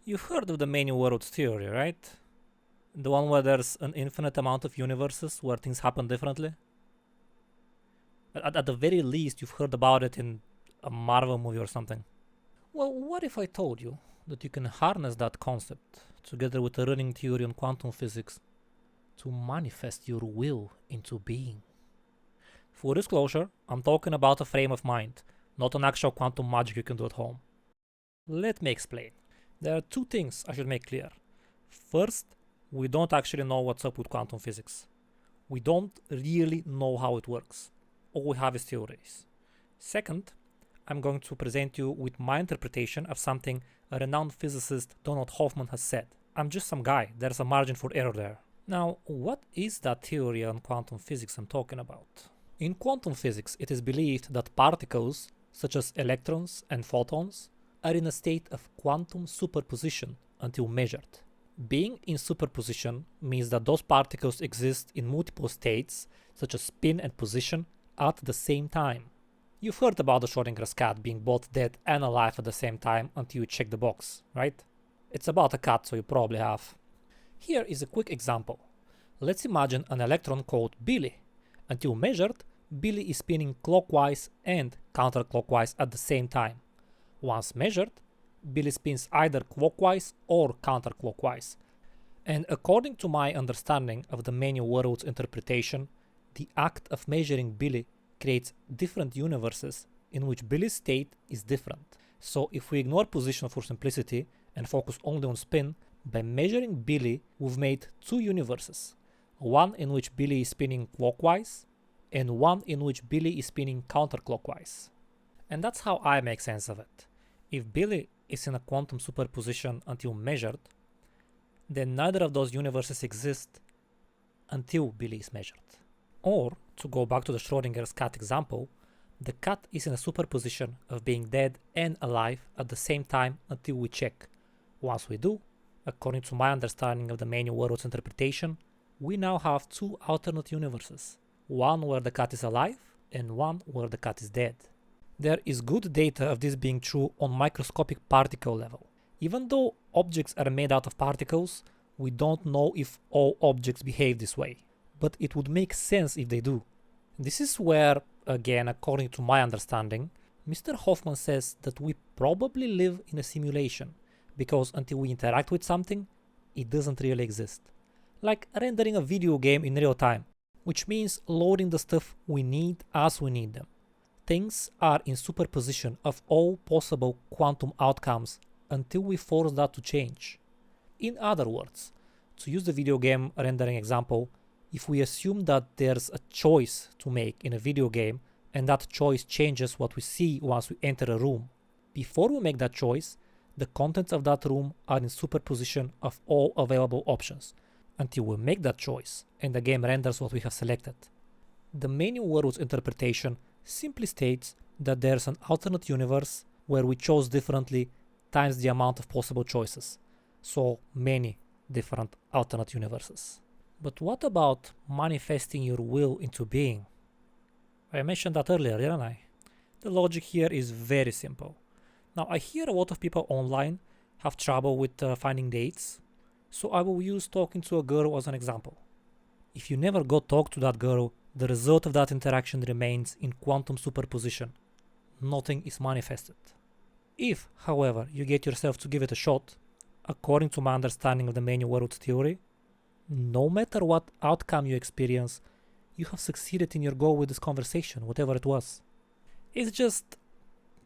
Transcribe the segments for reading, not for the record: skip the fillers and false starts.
You've heard of the many worlds theory, right? The one where there's an infinite amount of universes where things happen differently? At the very least, you've heard about it in a Marvel movie or something. Well, what if I told you that you can harness that concept together with a running theory on quantum physics to manifest your will into being? For disclosure, I'm talking about a frame of mind, not an actual quantum magic you can do at home. Let me explain. There are two things I should make clear. First, we don't actually know what's up with quantum physics. We don't really know how it works. All we have is theories. Second, I'm going to present you with my interpretation of something a renowned physicist Donald Hoffman has said. I'm just some guy, there's a margin for error there. Now, what is that theory on quantum physics I'm talking about? In quantum physics, it is believed that particles, such as electrons and photons, are in a state of quantum superposition until measured. Being in superposition means that those particles exist in multiple states, such as spin and position, at the same time. You've heard about the Schrodinger's cat being both dead and alive at the same time until you check the box, right? It's about a cat, so you probably have. Here is a quick example. Let's imagine an electron called Billy. Until measured, Billy is spinning clockwise and counterclockwise at the same time. Once measured, Billy spins either clockwise or counterclockwise. And according to my understanding of the many worlds interpretation, the act of measuring Billy creates different universes in which Billy's state is different. So if we ignore position for simplicity and focus only on spin, by measuring Billy, we've made two universes. One in which Billy is spinning clockwise, and one in which Billy is spinning counterclockwise. And that's how I make sense of it. If Billy is in a quantum superposition until measured, then neither of those universes exist until Billy is measured. Or, to go back to the Schrodinger's cat example, the cat is in a superposition of being dead and alive at the same time until we check. Once we do, according to my understanding of the many worlds interpretation, we now have two alternate universes. One where the cat is alive and one where the cat is dead. There is good data of this being true on microscopic particle level. Even though objects are made out of particles, we don't know if all objects behave this way. But it would make sense if they do. This is where, again, according to my understanding, Mr. Hoffman says that we probably live in a simulation, because until we interact with something, it doesn't really exist. Like rendering a video game in real time, which means loading the stuff we need as we need them. Things are in superposition of all possible quantum outcomes until we force that to change. In other words, to use the video game rendering example, if we assume that there's a choice to make in a video game and that choice changes what we see once we enter a room, before we make that choice, the contents of that room are in superposition of all available options until we make that choice and the game renders what we have selected. The many worlds interpretation simply states that there's an alternate universe where we chose differently times the amount of possible choices. So many different alternate universes. But what about manifesting your will into being? I mentioned that earlier, didn't I? The logic here is very simple. Now, I hear a lot of people online have trouble with finding dates, so I will use talking to a girl as an example. If you never go talk to that girl, the result of that interaction remains in quantum superposition. Nothing is manifested. If, however, you get yourself to give it a shot, according to my understanding of the many worlds theory, no matter what outcome you experience, you have succeeded in your goal with this conversation, whatever it was. It's just,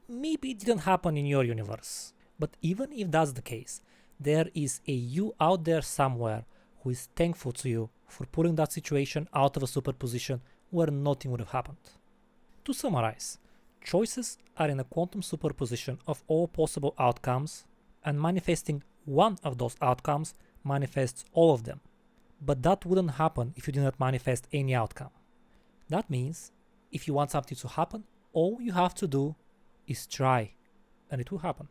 maybe it didn't happen in your universe. But even if that's the case, there is a you out there somewhere who is thankful to you for pulling that situation out of a superposition where nothing would have happened. To summarize, choices are in a quantum superposition of all possible outcomes, and manifesting one of those outcomes manifests all of them. But that wouldn't happen if you did not manifest any outcome. That means, if you want something to happen, all you have to do is try, and it will happen.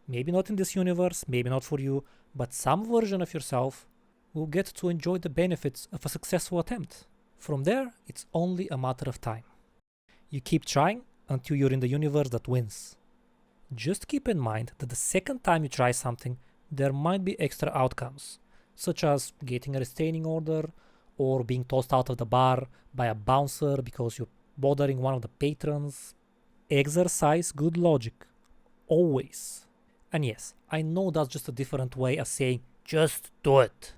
Maybe not in this universe, maybe not for you, but some version of yourself will get to enjoy the benefits of a successful attempt. From there, it's only a matter of time. You keep trying until you're in the universe that wins. Just keep in mind that the second time you try something there might be extra outcomes, such as getting a restraining order or being tossed out of the bar by a bouncer because you're bothering one of the patrons. Exercise good logic. Always. And yes, I know that's just a different way of saying, just do it.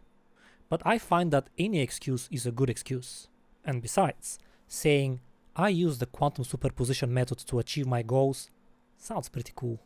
But I find that any excuse is a good excuse. And besides, saying, I use the quantum superposition method to achieve my goals sounds pretty cool.